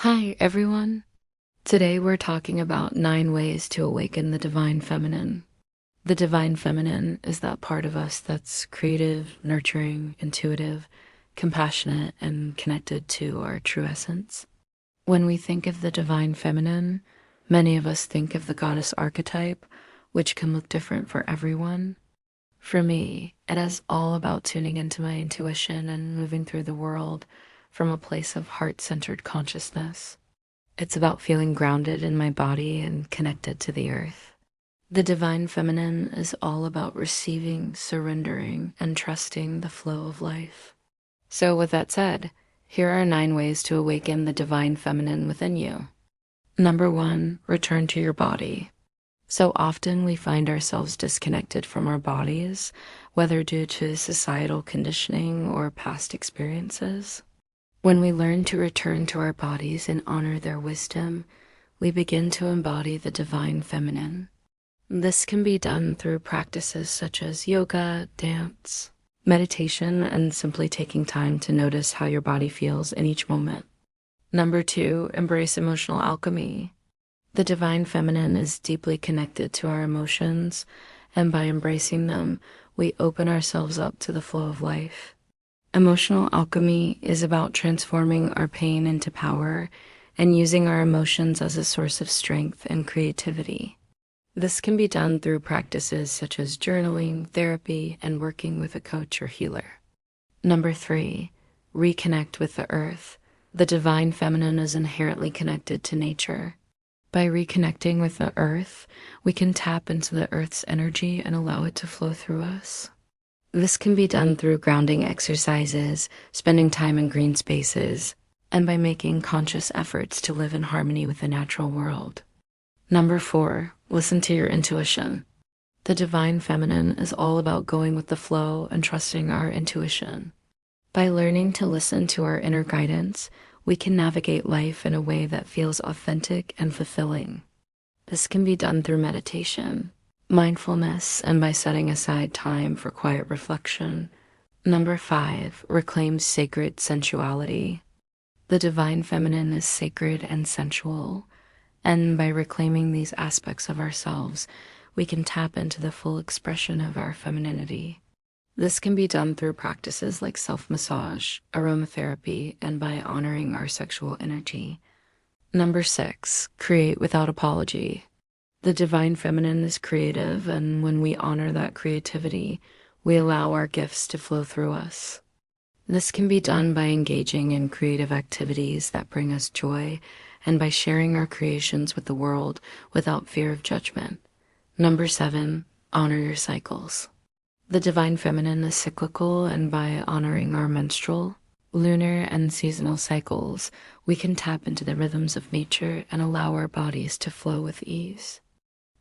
Hi, everyone. Today we're talking about 9 ways to awaken the divine feminine. The divine feminine is that part of us that's creative, nurturing, intuitive, compassionate, and connected to our true essence. When we think of the divine feminine, many of us think of the goddess archetype, which can look different for everyone. For me, it is all about tuning into my intuition and moving through the world from a place of heart-centered consciousness. It's about feeling grounded in my body and connected to the earth. The divine feminine is all about receiving, surrendering, and trusting the flow of life. So with that said, here are 9 ways to awaken the divine feminine within you. Number 1, return to your body. So often we find ourselves disconnected from our bodies, whether due to societal conditioning or past experiences. When we learn to return to our bodies and honor their wisdom, we begin to embody the divine feminine. This can be done through practices such as yoga, dance, meditation, and simply taking time to notice how your body feels in each moment. Number 2, embrace emotional alchemy. The divine feminine is deeply connected to our emotions, and by embracing them, we open ourselves up to the flow of life. Emotional alchemy is about transforming our pain into power and using our emotions as a source of strength and creativity. This can be done through practices such as journaling, therapy, and working with a coach or healer. Number 3, reconnect with the earth. The divine feminine is inherently connected to nature. By reconnecting with the earth, we can tap into the earth's energy and allow it to flow through us. This can be done through grounding exercises, spending time in green spaces, and by making conscious efforts to live in harmony with the natural world. Number 4, listen to your intuition. The divine feminine is all about going with the flow and trusting our intuition. By learning to listen to our inner guidance, we can navigate life in a way that feels authentic and fulfilling. This can be done through meditation, mindfulness, and by setting aside time for quiet reflection. Number 5, reclaim sacred sensuality. The divine feminine is sacred and sensual, and by reclaiming these aspects of ourselves, we can tap into the full expression of our femininity. This can be done through practices like self-massage, aromatherapy, and by honoring our sexual energy. Number 6, create without apology. The divine feminine is creative, and when we honor that creativity, we allow our gifts to flow through us. This can be done by engaging in creative activities that bring us joy and by sharing our creations with the world without fear of judgment. Number 7, honor your cycles. The divine feminine is cyclical, and by honoring our menstrual, lunar, and seasonal cycles, we can tap into the rhythms of nature and allow our bodies to flow with ease.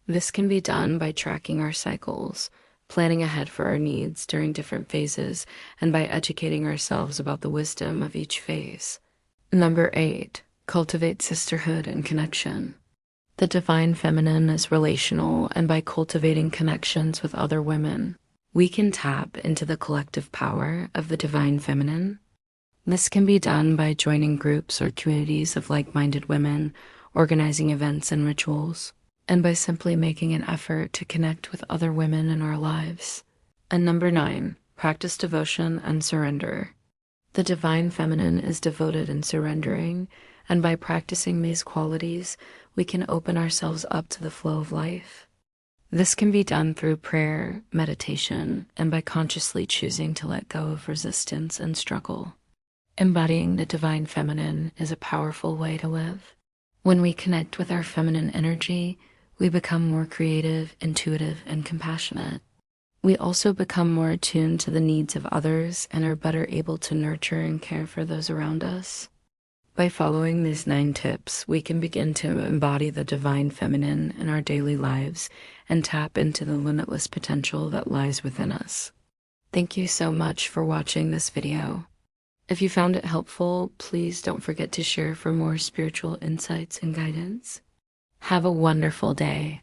This can be done by tracking our cycles, planning ahead for our needs during different phases, and by educating ourselves about the wisdom of each phase. Number 8, cultivate sisterhood and connection. The divine feminine is relational, and by cultivating connections with other women, we can tap into the collective power of the divine feminine. This can be done by joining groups or communities of like-minded women, organizing events and rituals, and by simply making an effort to connect with other women in our lives. And number 9, practice devotion and surrender. The divine feminine is devoted and surrendering, and by practicing these qualities, we can open ourselves up to the flow of life. This can be done through prayer, meditation, and by consciously choosing to let go of resistance and struggle. Embodying the divine feminine is a powerful way to live. When we connect with our feminine energy, we become more creative, intuitive, and compassionate. We also become more attuned to the needs of others and are better able to nurture and care for those around us. By following these 9 tips, we can begin to embody the divine feminine in our daily lives and tap into the limitless potential that lies within us. Thank you so much for watching this video. If you found it helpful, please don't forget to share for more spiritual insights and guidance. Have a wonderful day.